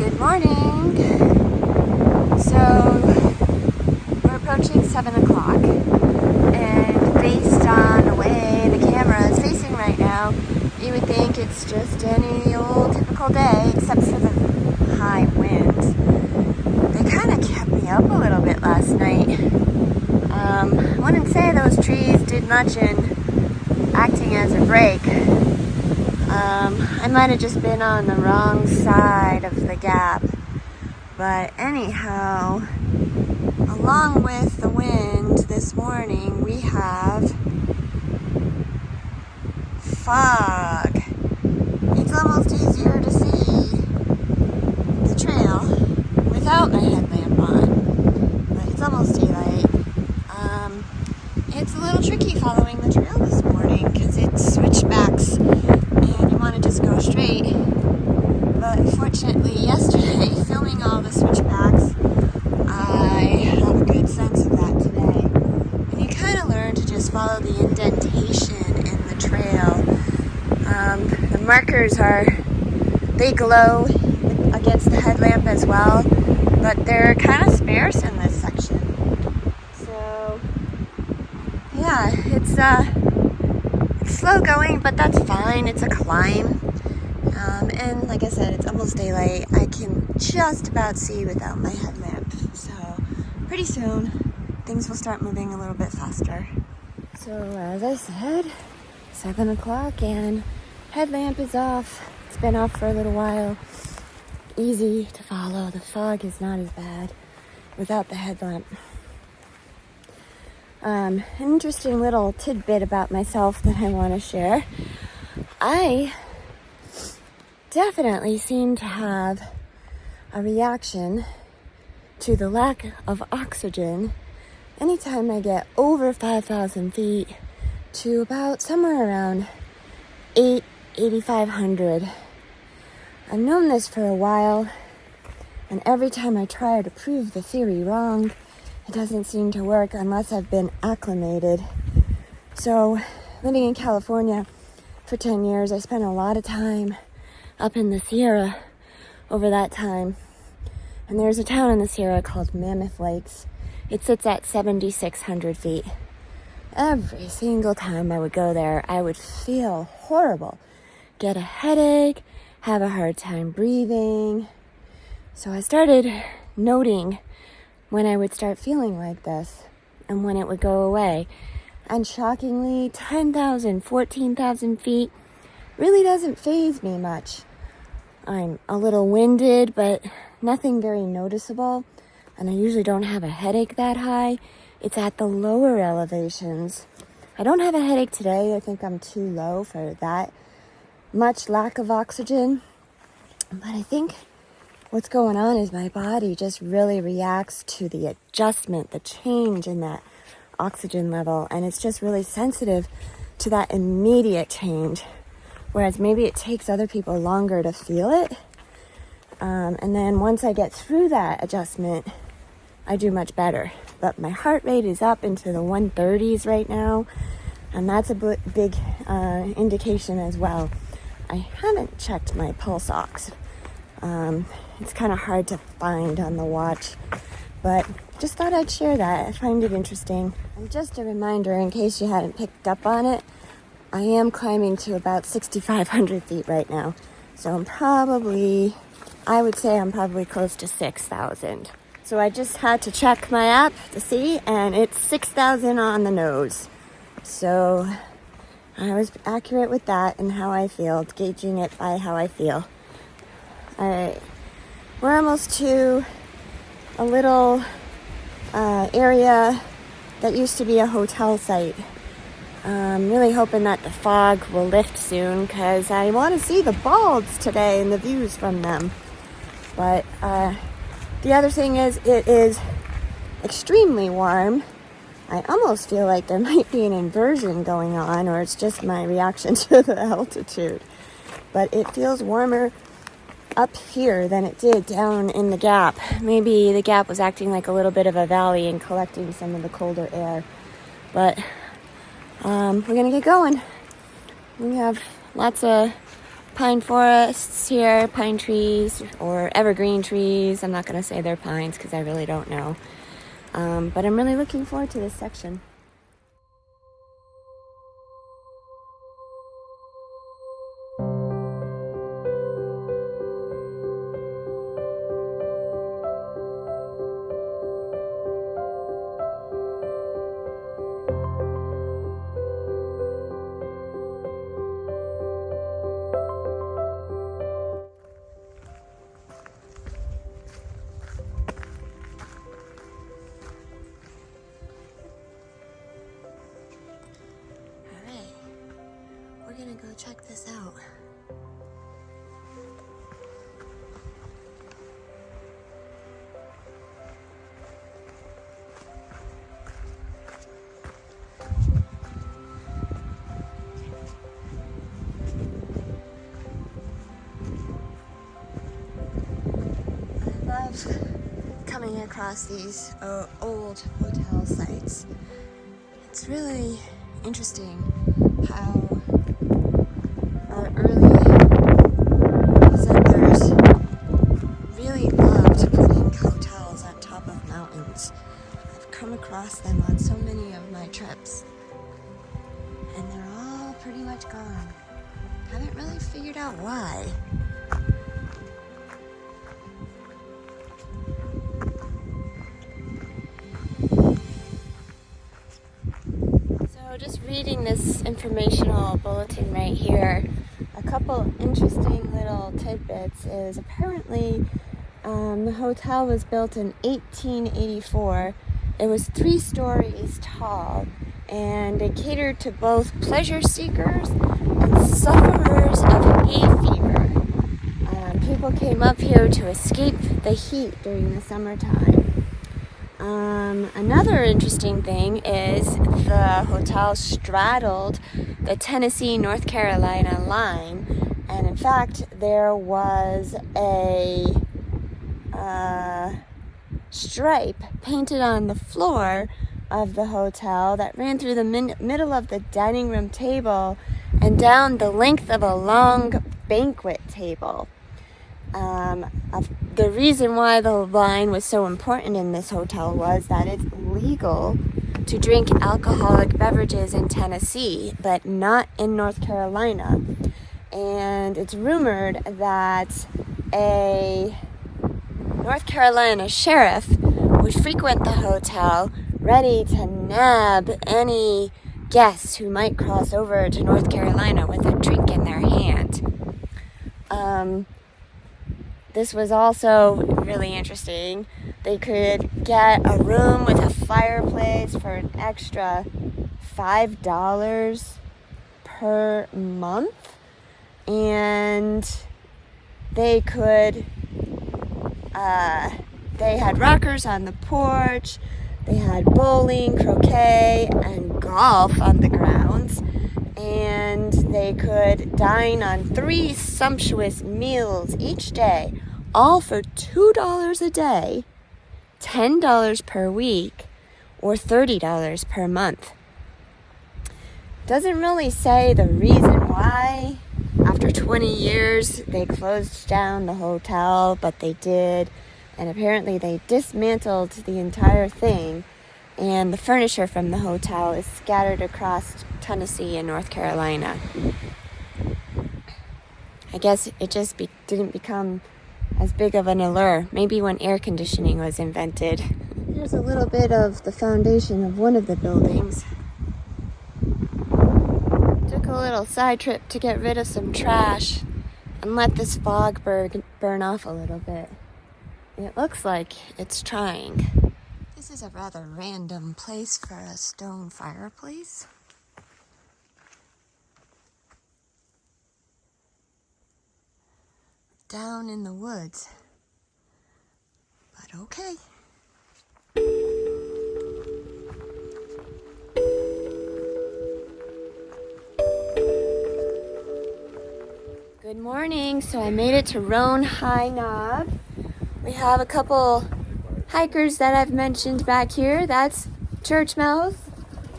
Good morning. So we're approaching 7 o'clock, and based on the way the camera is facing right now, you would think it's just any old typical day except for the high winds. They kind of kept me up a little bit last night. I wouldn't say those trees did much in acting as a break. I might have just been on the wrong side of the gap. But anyhow, along with the wind this morning, we have fog. It's almost easier to see the trail without my headlamp on, but it's almost daylight. It's a little tricky following the trail this morning because it's switchbacks and you want to just go straight. But fortunately, yesterday, filming all the switchbacks, I have a good sense of that today. And you kind of learn to just follow the indentation in the trail. The markers they glow against the headlamp as well, but they're kind of sparse in this section. So, yeah, it's slow going, but that's fine. It's a climb. And like I said, it's almost daylight. I can just about see without my headlamp. So pretty soon, things will start moving a little bit faster. So as I said, 7 o'clock and headlamp is off. It's been off for a little while. Easy to follow. The fog is not as bad without the headlamp. An interesting little tidbit about myself that I want to share. I definitely seem to have a reaction to the lack of oxygen anytime I get over 5,000 feet to about somewhere around 8,500. I've known this for a while, and every time I try to prove the theory wrong, it doesn't seem to work unless I've been acclimated. So, living in California for 10 years, I spent a lot of time up in the Sierra over that time. And there's a town in the Sierra called Mammoth Lakes. It sits at 7,600 feet. Every single time I would go there, I would feel horrible, get a headache, have a hard time breathing. So I started noting when I would start feeling like this and when it would go away. And shockingly, 10,000, 14,000 feet really doesn't faze me much. I'm a little winded, but nothing very noticeable. And I usually don't have a headache that high. It's at the lower elevations. I don't have a headache today. I think I'm too low for that much lack of oxygen. But I think what's going on is my body just really reacts to the adjustment, the change in that oxygen level. And it's just really sensitive to that immediate change. Whereas maybe it takes other people longer to feel it. And then once I get through that adjustment, I do much better. But my heart rate is up into the 130s right now. And that's a big indication as well. I haven't checked my pulse ox. It's kind of hard to find on the watch. But just thought I'd share that. I find it interesting. And just a reminder, in case you hadn't picked up on it, I am climbing to about 6,500 feet right now. So I would say I'm probably close to 6,000. So I just had to check my app to see, and it's 6,000 on the nose. So I was accurate with that and how I feel, gauging it by how I feel. All right, we're almost to a little area that used to be a hotel site. I'm really hoping that the fog will lift soon because I want to see the balds today and the views from them. But the other thing is, it is extremely warm. I almost feel like there might be an inversion going on, or it's just my reaction to the altitude. But it feels warmer up here than it did down in the gap. Maybe the gap was acting like a little bit of a valley and collecting some of the colder air. But we're gonna get going. We have lots of pine forests here, pine trees or evergreen trees. I'm not going to say they're pines because I really don't know. But I'm really looking forward to this section. We're gonna go check this out. I love coming across these old hotel sites. It's really interesting how our early settlers really loved putting hotels on top of mountains. I've come across them on so many of my trips, and they're all pretty much gone. Haven't really figured out why. So just reading this informational bulletin right here, a couple interesting little tidbits is apparently the hotel was built in 1884. It was 3 stories tall, and it catered to both pleasure seekers and sufferers of hay fever. People came up here to escape the heat during the summertime. Another interesting thing is the hotel straddled the Tennessee-North Carolina line, and in fact there was a stripe painted on the floor of the hotel that ran through the middle of the dining room table and down the length of a long banquet table. The reason why the line was so important in this hotel was that it's legal to drink alcoholic beverages in Tennessee, but not in North Carolina. And it's rumored that a North Carolina sheriff would frequent the hotel ready to nab any guests who might cross over to North Carolina with a drink in their hand. This was also really interesting. They could get a room with a fireplace for an extra $5 per month, and they had rockers on the porch, they had bowling, croquet, and golf on the grounds, and they could dine on 3 sumptuous meals each day, all for $2 a day, $10 per week, or $30 per month. Doesn't really say the reason why. After 20 years, they closed down the hotel, but they did, and apparently they dismantled the entire thing, and the furniture from the hotel is scattered across Tennessee and North Carolina. I guess it just didn't become as big of an allure, maybe when air conditioning was invented. Here's a little bit of the foundation of one of the buildings. Took a little side trip to get rid of some trash and let this fog burn off a little bit. It looks like it's trying. This is a rather random place for a stone fireplace. Down in the woods. But okay. Good morning. So I made it to Roan Highlands. We have a couple hikers that I've mentioned back here. That's Church Mouse.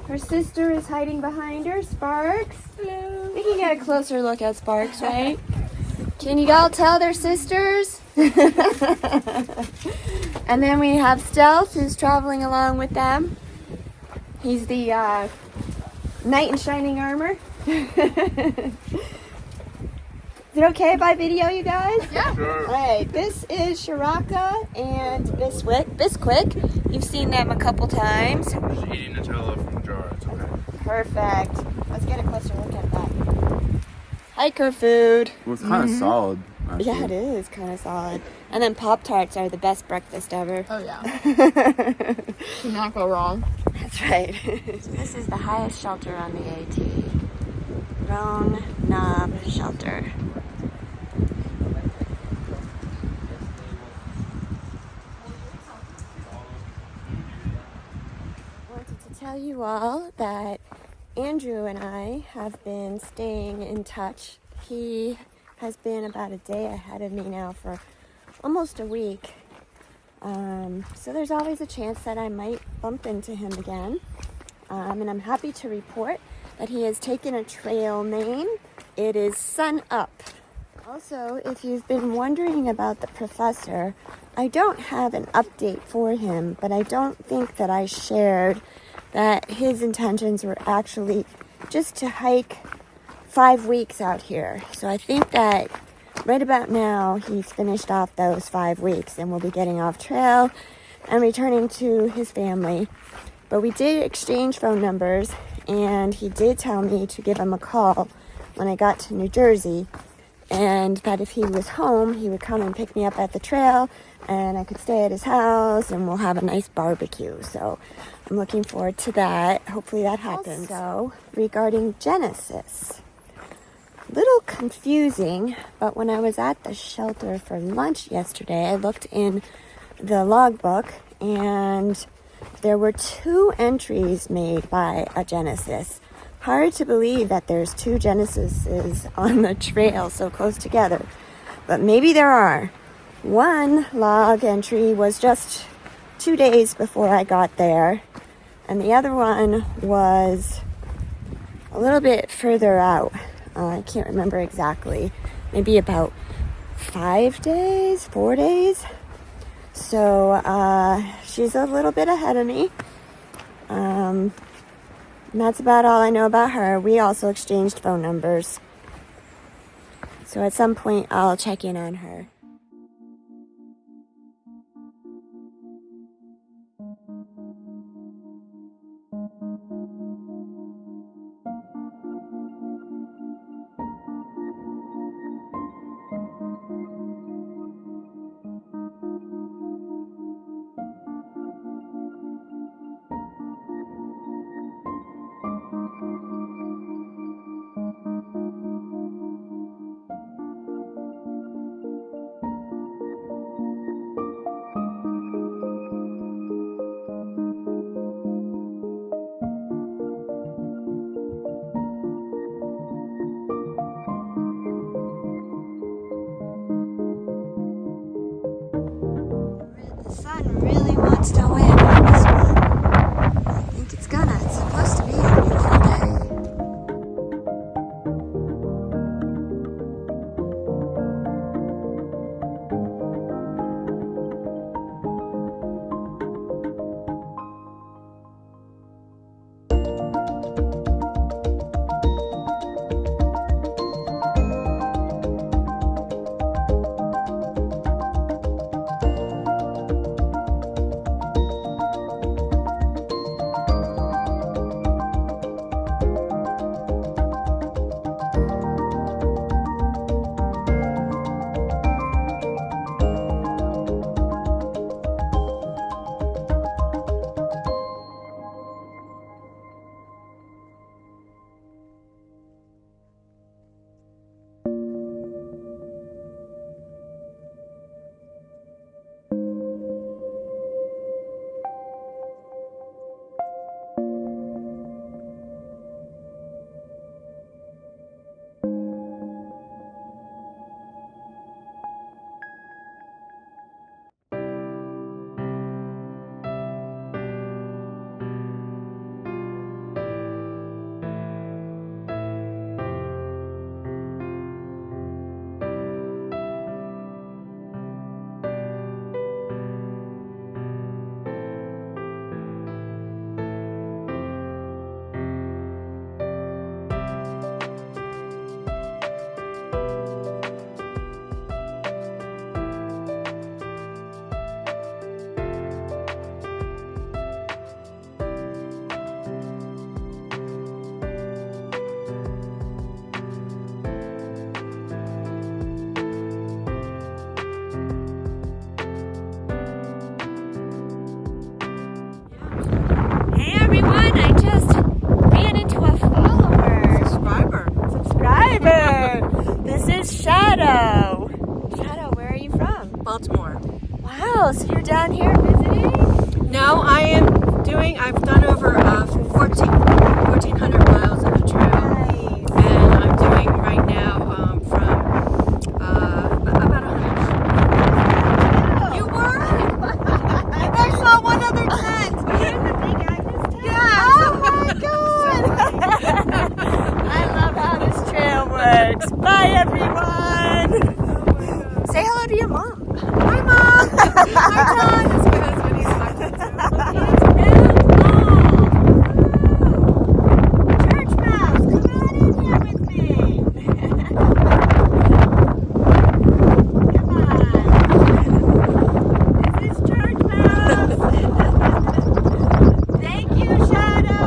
Her sister is hiding behind her, Sparks. Hello. We can get a closer look at Sparks, right? Can you all tell they're sisters? And then we have Stealth, who's traveling along with them. He's the knight in shining armor. Is it okay if I video you guys? Yeah. Sure. All right, this is Shiraka and Bisquick. You've seen them a couple times. Just eating Nutella from the jar. It's okay. Perfect. Let's get a closer look at that. Hiker food. Well, it's kind of solid. Actually. Yeah, it is kind of solid. And then Pop-Tarts are the best breakfast ever. Oh, yeah. Cannot go wrong. That's right. So this is the highest shelter on the AT. Roan Knob Shelter. I wanted to tell you all that Andrew and I have been staying in touch. He has been about a day ahead of me now for almost a week. So there's always a chance that I might bump into him again. And I'm happy to report that he has taken a trail name. It is Sun Up. Also, if you've been wondering about the professor, I don't have an update for him, but I don't think that I shared that his intentions were actually just to hike 5 weeks out here. So I think that right about now he's finished off those 5 weeks and will be getting off trail and returning to his family. But we did exchange phone numbers, and he did tell me to give him a call when I got to New Jersey, and that if he was home, he would come and pick me up at the trail, and I could stay at his house, and we'll have a nice barbecue. So I'm looking forward to that. Hopefully that happens. Also, regarding Genesis, little confusing, but when I was at the shelter for lunch yesterday, I looked in the logbook, and there were 2 entries made by a Genesis. Hard to believe that there's 2 Genesises on the trail so close together, but maybe there are. One log entry was just 2 days before I got there, and the other one was a little bit further out. I can't remember exactly. Maybe about 5 days, 4 days. So she's a little bit ahead of me. And that's about all I know about her. We also exchanged phone numbers. So at some point I'll check in on her. The sun really wants to win on this one. I think it's gonna. It's supposed to be a beautiful day. That's my husband. He's watching too. Church mouse, come on in here with me. Come on. This is Church Mouse. Thank you, Shadow.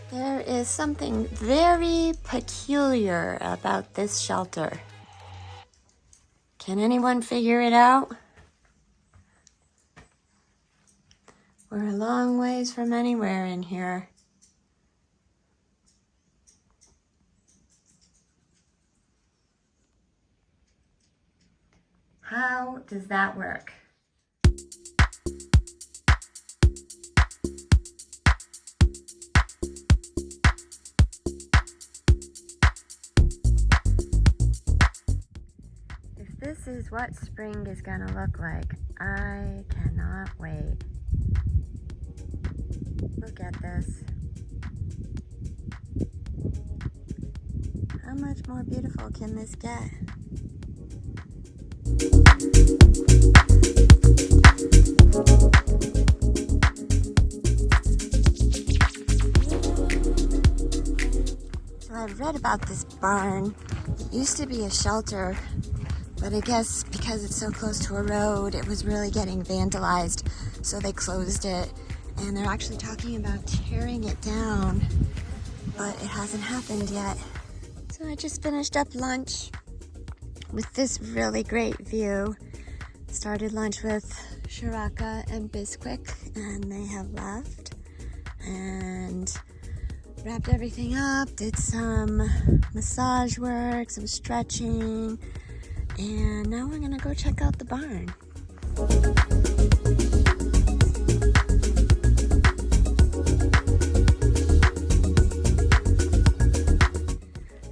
There is something very peculiar about this shelter. Can anyone figure it out? We're a long ways from anywhere in here. How does that work? If this is what spring is gonna look like, I cannot wait. Look at this. How much more beautiful can this get? So I've read about this barn. It used to be a shelter, but I guess because it's so close to a road, it was really getting vandalized, so they closed it. And they're actually talking about tearing it down, but it hasn't happened yet. So I just finished up lunch with this really great view. Started lunch with Shiraka and Bisquick, and they have left. And wrapped everything up, did some massage work, some stretching, and now we're gonna go check out the barn.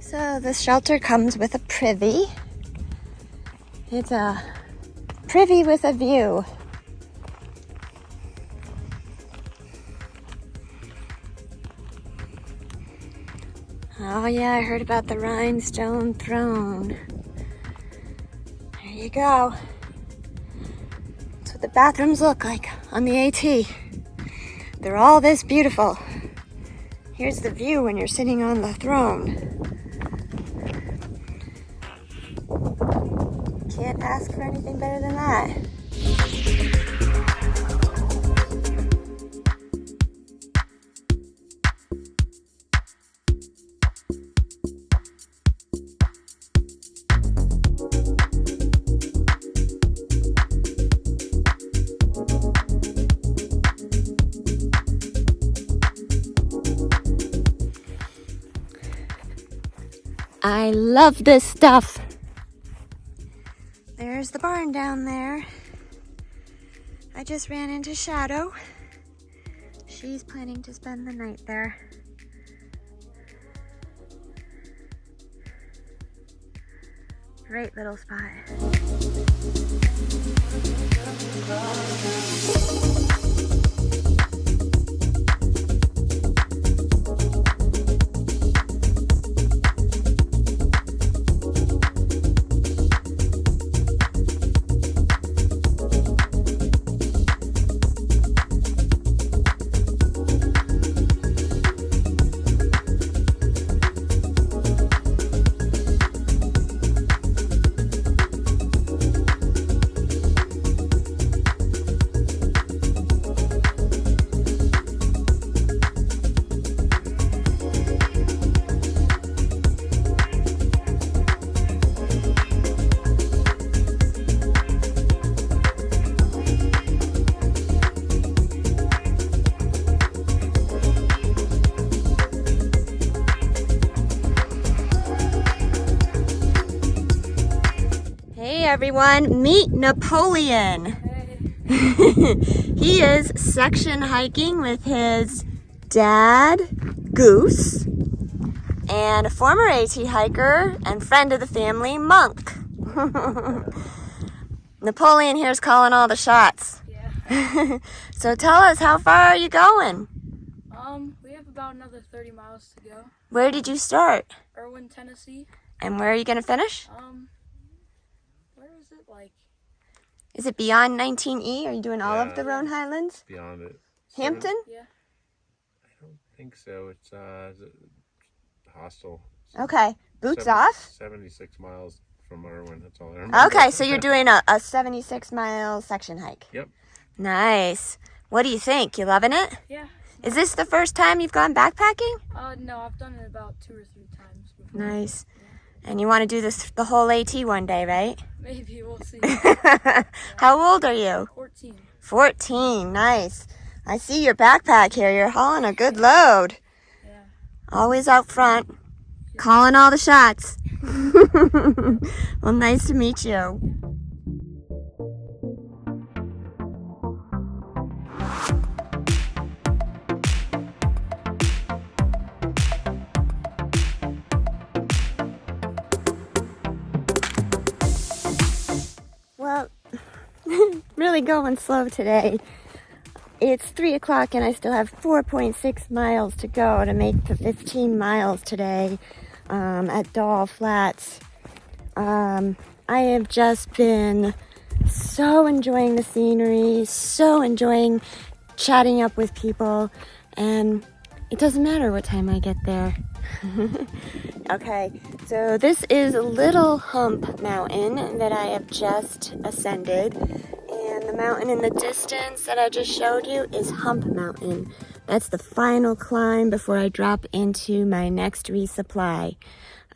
So this shelter comes with a privy. It's a privy with a view. Oh yeah, I heard about the rhinestone throne. There you go. That's what the bathrooms look like on the AT. They're all this beautiful. Here's the view when you're sitting on the throne. Can't ask for anything better than that. I love this stuff. There's the barn down there. I just ran into Shadow. She's planning to spend the night there. Great little spot. everyone, meet Napoleon. He is section hiking with his dad, Goose, and a former AT hiker and friend of the family, Monk. Napoleon here's calling all the shots. Yeah. So tell us, how far are you going? We have about another 30 miles to go. Where did you start? Erwin, Tennessee. And where are you going to finish? Where is it? Like, Is it beyond 19E? Are you doing all of Yeah. the Roan Highlands? Beyond it. Hampton? yeah. I don't think so. It's hostel. Okay. Boots off? 76 miles from Irwin. That's all I remember. Okay, so you're doing a 76-mile section hike. Yep. Nice. What do you think? You loving it? Yeah. Is this the first time you've gone backpacking? No, I've done it about 2 or 3 times before. Nice. And you want to do this the whole AT one day, right? Maybe, we'll see. How old are you? 14. 14. Nice. I see your backpack here. You're hauling a good load. Yeah. Always out front, calling all the shots. Well, nice to meet you. Well, really going slow today. It's 3 o'clock and I still have 4.6 miles to go to make the 15 miles today at Doll Flats. I have just been so enjoying the scenery, so enjoying chatting up with people, and it doesn't matter what time I get there. Okay, so this is Little Hump Mountain that I have just ascended, and the mountain in the distance that I just showed you is Hump Mountain. That's the final climb before I drop into my next resupply.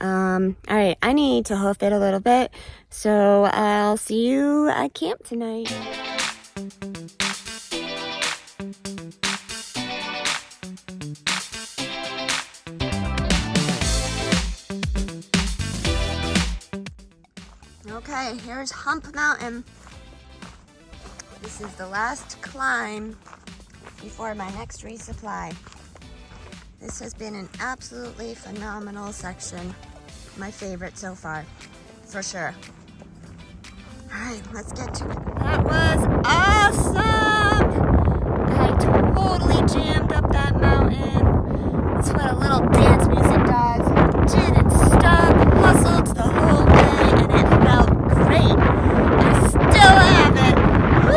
Alright, I need to hoof it a little bit, so I'll see you at camp tonight. Okay, here's Hump Mountain. This is the last climb before my next resupply. This has been an absolutely phenomenal section. My favorite so far, for sure. Alright, let's get to it. That was awesome! I totally jammed up that mountain. That's what a little dance music does. Didn't stop, hustled the whole way, and it felt great. I still have it. Woo!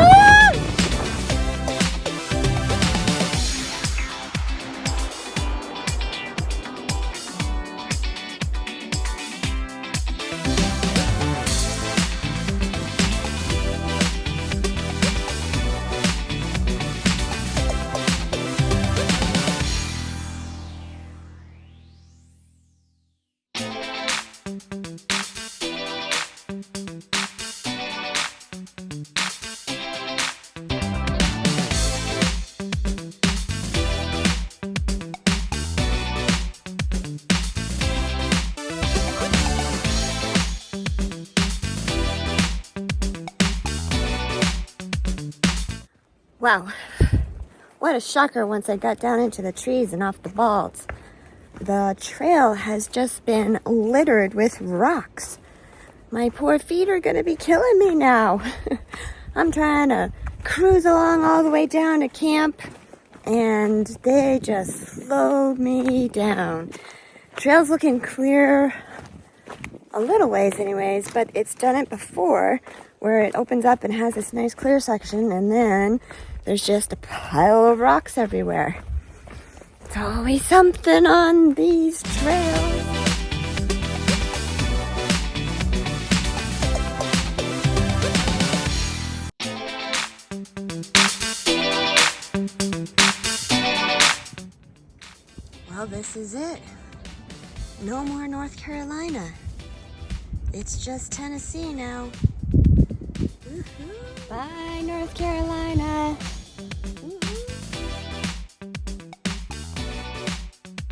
Wow, what a shocker once I got down into the trees and off the balds. The trail has just been littered with rocks. My poor feet are gonna be killing me now. I'm trying to cruise along all the way down to camp, and they just slowed me down. Trail's looking clear a little ways anyways, but it's done it before, where it opens up and has this nice clear section, and then there's just a pile of rocks everywhere. It's always something on these trails. Well, this is it. No more North Carolina. It's just Tennessee now. Woohoo. Bye, North Carolina.